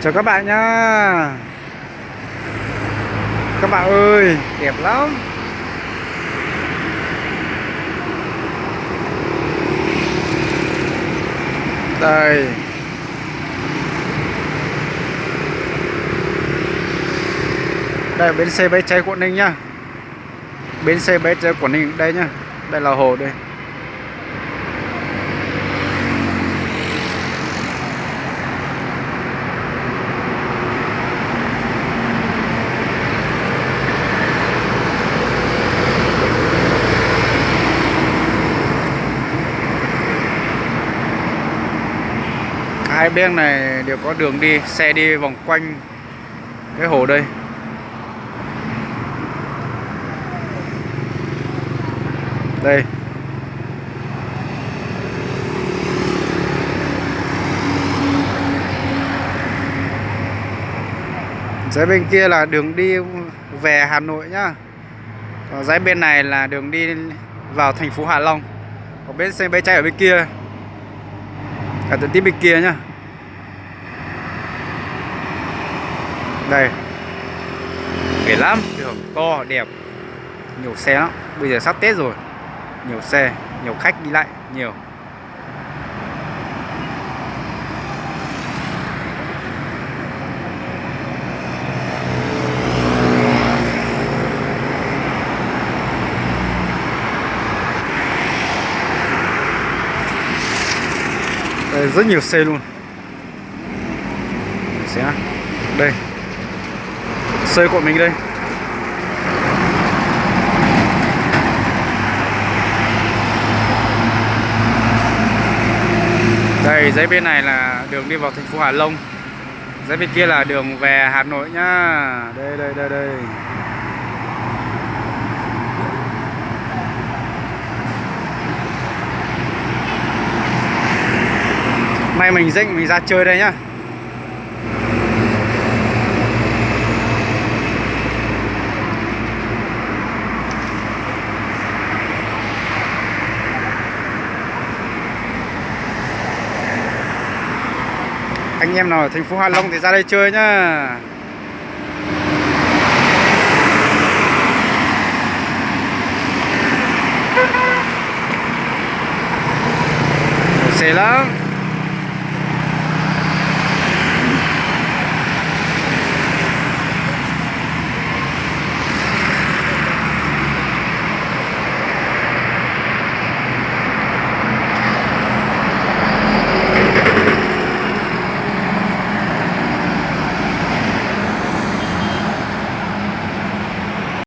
Chào các bạn nhá. Các bạn ơi, đẹp lắm. Đây. Đây là bến xe Bến Tre Quảng Ninh nhá. Bến xe Bến Tre Quảng Ninh đây nhá. Đây là hồ đây. Hai bên này đều có đường đi, xe đi vòng quanh cái hồ đây. Đây. Dưới bên kia là đường đi về Hà Nội nhá. Còn dưới bên này là đường đi vào thành phố Hạ Long. Còn bên xe Bến Tre ở bên kia. Cả tận tiếp bên kia nhá. Đây. Ghê lắm, đường to đẹp. Nhiều xe lắm. Bây giờ sắp Tết rồi. Nhiều xe, nhiều khách đi lại, nhiều. Đây, rất nhiều xe luôn. Xe đây, xe của mình đây. Đây, dưới bên này là đường đi vào thành phố Hạ Long. Dưới bên kia là đường về Hà Nội nhá. Đây, đây, đây, đây. Nay mình dậy mình ra chơi đây nhá. Anh em nào ở thành phố Hạ Long thì ra đây chơi nhá. Xe lắm.